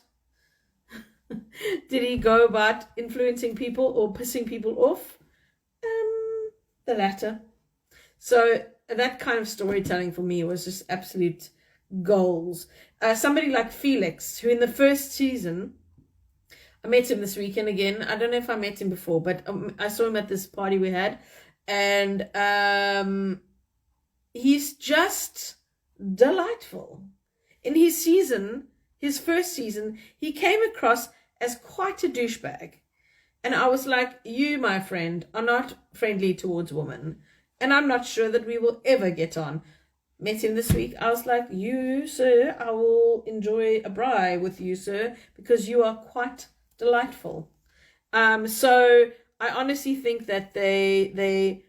Did he go about influencing people or pissing people off? The latter. So that kind of storytelling for me was just absolute goals. Somebody like Felix, who in the first season, I met him this weekend again. I don't know if I met him before, but I saw him at this party we had, and he's just delightful. In his season, his first season, he came across as quite a douchebag. And I was like, you, my friend, are not friendly towards women. And I'm not sure that we will ever get on. Met him this week. I was like, you, sir, I will enjoy a braai with you, sir, because you are quite delightful. So I honestly think that the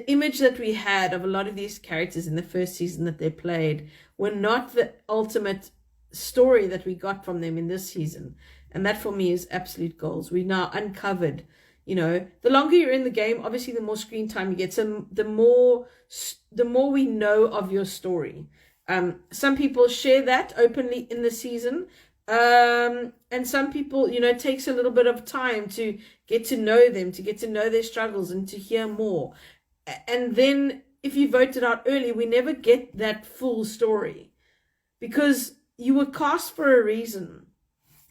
image that we had of a lot of these characters in the first season that they played were not the ultimate story that we got from them in this season. And that for me is absolute goals. We now uncovered, the longer you're in the game, obviously the more screen time you get. So the more we know of your story. Some people share that openly in the season. And some people, it takes a little bit of time to get to know them, to get to know their struggles and to hear more. And then if you voted out early, we never get that full story because you were cast for a reason.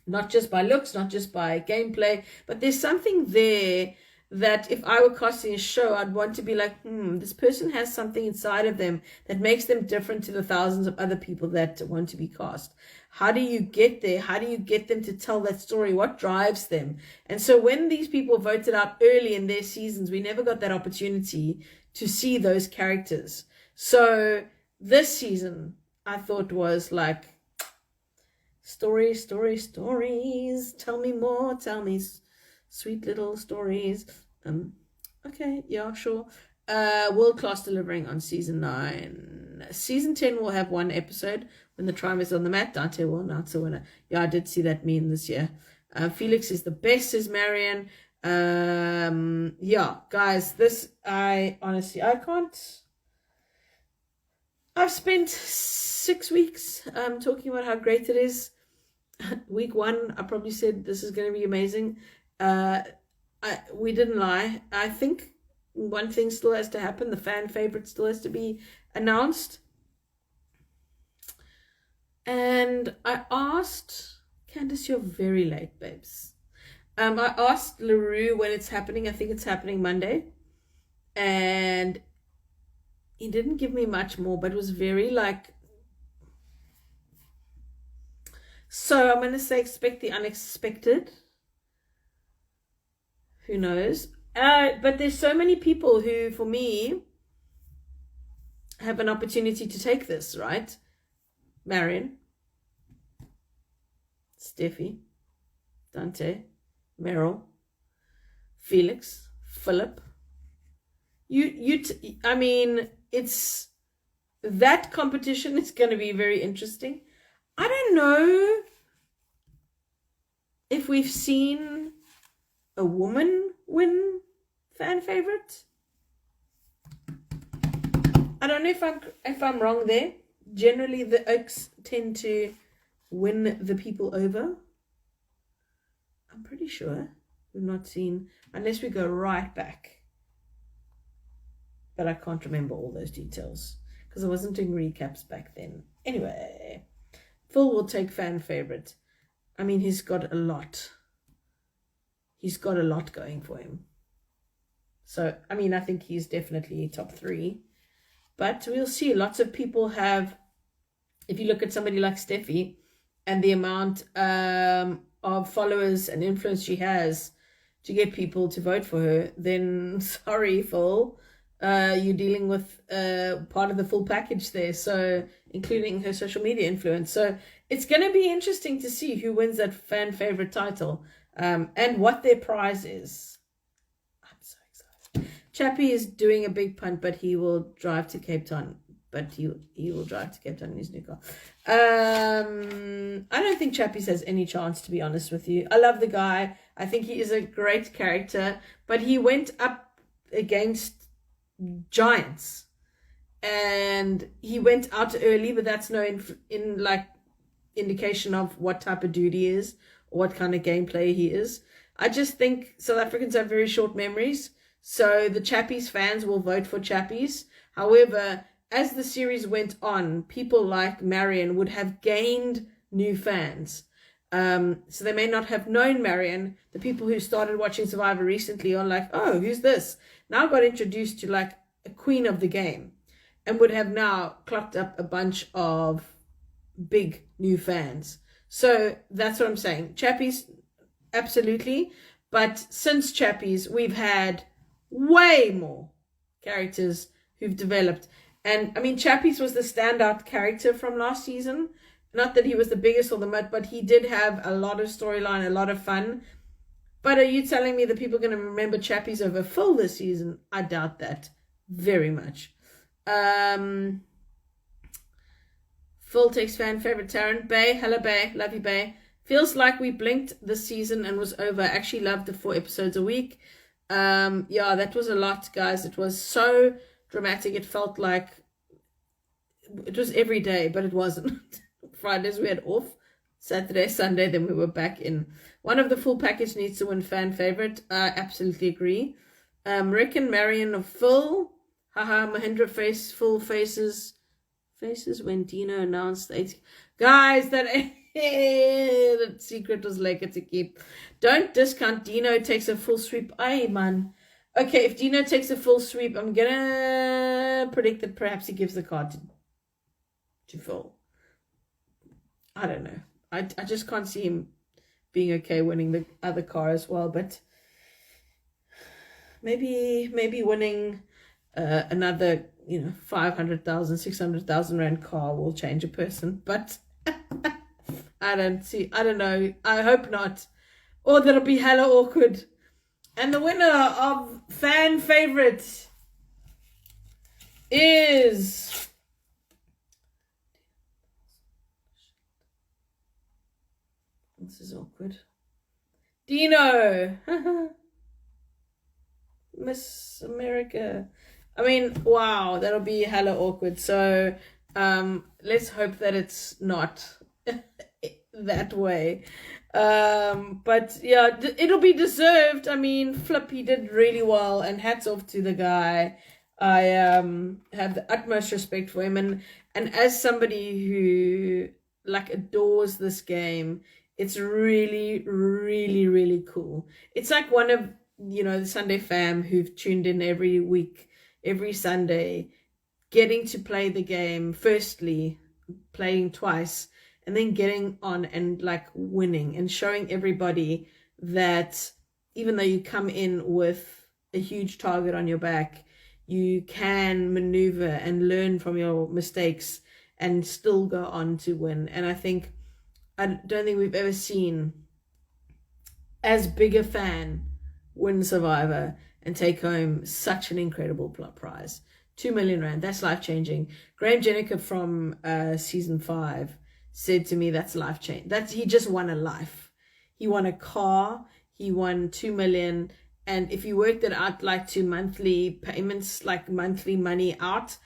Not just by looks, not just by gameplay, but there's something there that if I were casting a show, I'd want to be like, this person has something inside of them that makes them different to the thousands of other people that want to be cast. How do you get there? How do you get them to tell that story? What drives them? And so when these people voted out early in their seasons, we never got that opportunity to see those characters. So this season, I thought was like, stories. Tell me more. Tell me sweet little stories. Okay, yeah, sure. World Class delivering on season 9. Season 10 will have 1 episode when the triumph is on the mat. Dante will announce a winner. Yeah, I did see that meme this year. Felix is the best, says Marion. Yeah, guys, this, I can't. I've spent 6 weeks talking about how great it is. Week 1, I probably said this is going to be amazing. We didn't lie. I think one thing still has to happen. The fan favorite still has to be announced. And I asked Candace, you're very late, babes. I asked LaRue when it's happening. I think it's happening Monday. And he didn't give me much more, but it was very like, so I'm going to say expect the unexpected. Who knows? But there's so many people who, for me, have an opportunity to take this, right? Marion, Steffi, Dante, Meryl, Felix, Philip. I mean, it's, that competition is going to be very interesting. I don't know if we've seen a woman win fan favorite. I don't know if I'm wrong there. Generally, the Oaks tend to win the people over. I'm pretty sure we've not seen, unless we go right back. But I can't remember all those details because I wasn't doing recaps back then. Anyway, Phil will take fan favorite. I mean, he's got a lot. He's got a lot going for him. So, I mean, I think he's definitely top 3. But we'll see. Lots of people have, if you look at somebody like Steffi and the amount of followers and influence she has to get people to vote for her, then sorry, Phil, you're dealing with part of the full package there. So, including her social media influence. So, it's going to be interesting to see who wins that fan favorite title. And what their prize is. I'm so excited. Chappie is doing a big punt, but he will drive to Cape Town. But he will drive to Cape Town in his new car. I don't think Chappie has any chance, to be honest with you. I love the guy. I think he is a great character. But he went up against giants. And he went out early, but that's no indication of what type of dude he is. What kind of gameplay he is. I just think South Africans have very short memories, so the Chappies fans will vote for Chappies. However, as the series went on, people like Marion would have gained new fans. So they may not have known Marion. The people who started watching Survivor recently are like, oh, who's this? Now got introduced to like a queen of the game and would have now clocked up a bunch of big new fans. So that's what I'm saying. Chappies, absolutely. But since Chappies, we've had way more characters who've developed. And I mean, Chappies was the standout character from last season. Not that he was the biggest or the most, but he did have a lot of storyline, a lot of fun. But are you telling me that people are going to remember Chappies over Phil this season? I doubt that very much. Phil takes fan favorite. Taryn Bay, hello Bay, love you Bay. Feels like we blinked this season and was over. Actually loved the 4 episodes a week. Yeah, that was a lot, guys. It was so dramatic. It felt like it was every day, but it wasn't. Fridays we had off, Saturday, Sunday, then we were back in. One of the full package needs to win fan favorite. I absolutely agree. Reckon Marion of Phil. Haha, Mahindra face full faces when Dino announced the 80. Guys, that secret was like to keep. Don't discount Dino takes a full sweep. Aye, man. Okay, if Dino takes a full sweep, I'm gonna predict that perhaps he gives the card to Phil. I don't know. I just can't see him being okay winning the other car as well, but maybe winning another 500,000 600,000 rand car will change a person, but I don't know, I hope not, or that'll be hella awkward. And the winner of fan favorite is this is awkward, Dino. Miss America. I mean, wow, that'll be hella awkward. So let's hope that it's not that way. But yeah, it'll be deserved. I mean, Flip, he did really well, and hats off to the guy. I have the utmost respect for him, and as somebody who like adores this game, it's really, really, really cool. It's like one of the Sunday fam who've tuned in every week, every Sunday, getting to play the game, firstly playing twice, and then getting on and like winning and showing everybody that even though you come in with a huge target on your back, you can maneuver and learn from your mistakes and still go on to win. And I don't think we've ever seen as big a fan win Survivor and take home such an incredible prize. 2 million rand, that's life-changing. Graham Jenica from season 5 said to me, that's life-changing. He just won a life. He won a car, he won 2 million, and if you worked it out like to monthly payments, like monthly money out,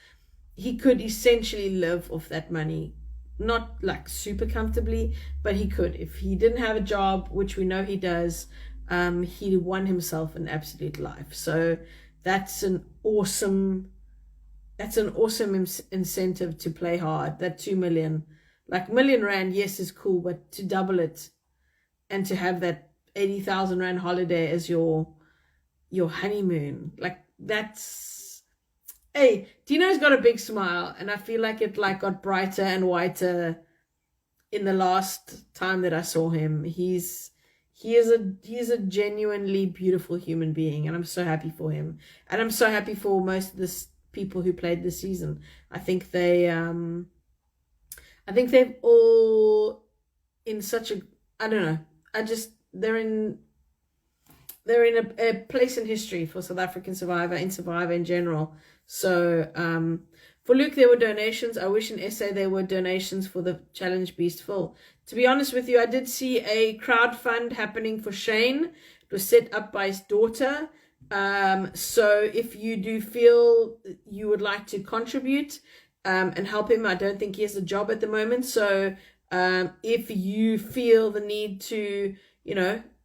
he could essentially live off that money. Not like super comfortably, but he could. If he didn't have a job, which we know he does, he won himself an absolute life. So that's an awesome incentive to play hard. That 2 million, like million rand, yes, is cool, but to double it and to have that 80,000 rand holiday as your honeymoon, like that's, hey, Dino's got a big smile, and I feel like it like got brighter and whiter in the last time that I saw him. He is a genuinely beautiful human being, and I'm so happy for him, and I'm so happy for most of the people who played this season. I think they've all in such a, I don't know, they're in a place in history for South African Survivor in general. So for Luke, there were donations. I wish in SA there were donations for the Challenge Beast Full. To be honest with you, I did see a crowdfund happening for Shane. It was set up by his daughter. So if you do feel you would like to contribute and help him, I don't think he has a job at the moment. So if you feel the need to,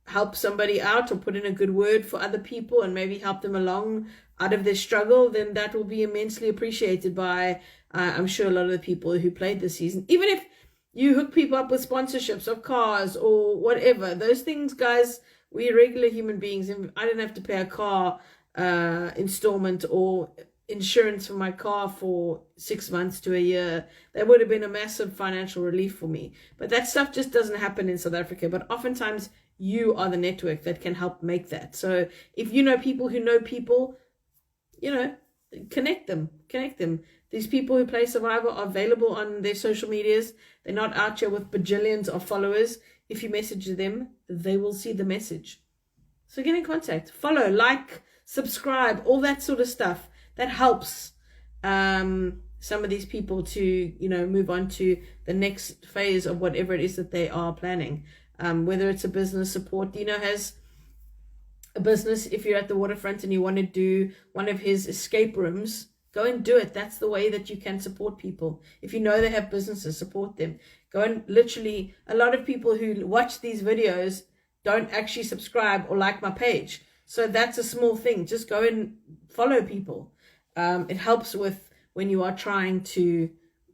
help somebody out or put in a good word for other people and maybe help them along out of their struggle, then that will be immensely appreciated by, I'm sure, a lot of the people who played this season. Even if you hook people up with sponsorships of cars or whatever, those things, guys, we're regular human beings, and I don't have to pay a car installment or insurance for my car for 6 months to a year. That would have been a massive financial relief for me. But that stuff just doesn't happen in South Africa. But oftentimes you are the network that can help make that. So if you know people who know people, connect them. These people who play Survivor are available on their social medias. They're not out here with bajillions of followers. If you message them, they will see the message. So get in contact, follow, like, subscribe, all that sort of stuff. That helps some of these people to, move on to the next phase of whatever it is that they are planning. Whether it's a business support. Dino has a business. If you're at the waterfront and you want to do one of his escape rooms, go and do it. That's the way that you can support people. If you know they have businesses, support them. Go and literally, a lot of people who watch these videos don't actually subscribe or like my page. So that's a small thing. Just go and follow people. It helps with when you are trying to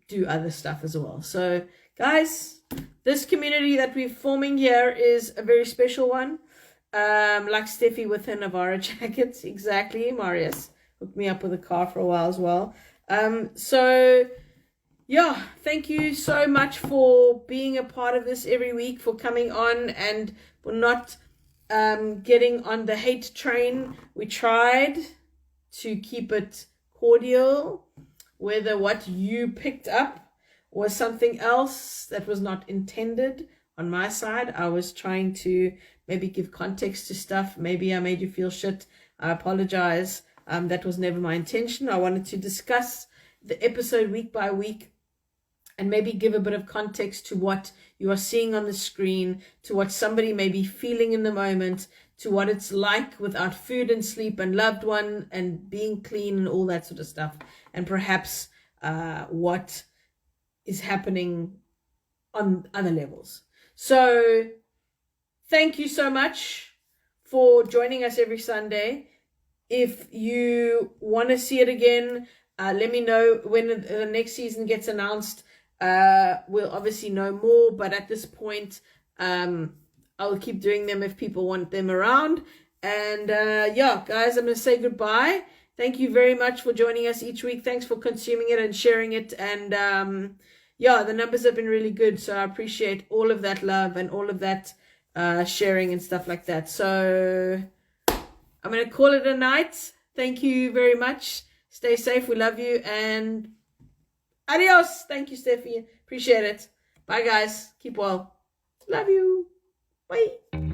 do other stuff as well. So guys, this community that we're forming here is a very special one. Like Steffi with her Navara jacket. Exactly, Marius hooked me up with a car for a while as well. So yeah, thank you so much for being a part of this every week, for coming on and for not getting on the hate train. We tried to keep it cordial, whether what you picked up was something else that was not intended on my side. I was trying to maybe give context to stuff. Maybe I made you feel shit. I apologize. That was never my intention. I wanted to discuss the episode week by week and maybe give a bit of context to what you are seeing on the screen, to what somebody may be feeling in the moment, to what it's like without food and sleep and loved one and being clean and all that sort of stuff. And perhaps what is happening on other levels. So thank you so much for joining us every Sunday. If you want to see it again, let me know when the next season gets announced. We'll obviously know more, but at this point, I'll keep doing them if people want them around. And yeah, guys, I'm going to say goodbye. Thank you very much for joining us each week. Thanks for consuming it and sharing it. And yeah, the numbers have been really good. So I appreciate all of that love and all of that sharing and stuff like that. So I'm going to call it a night. Thank you very much. Stay safe. We love you. And adios. Thank you, Steffi. Appreciate it. Bye, guys. Keep well. Love you. Bye.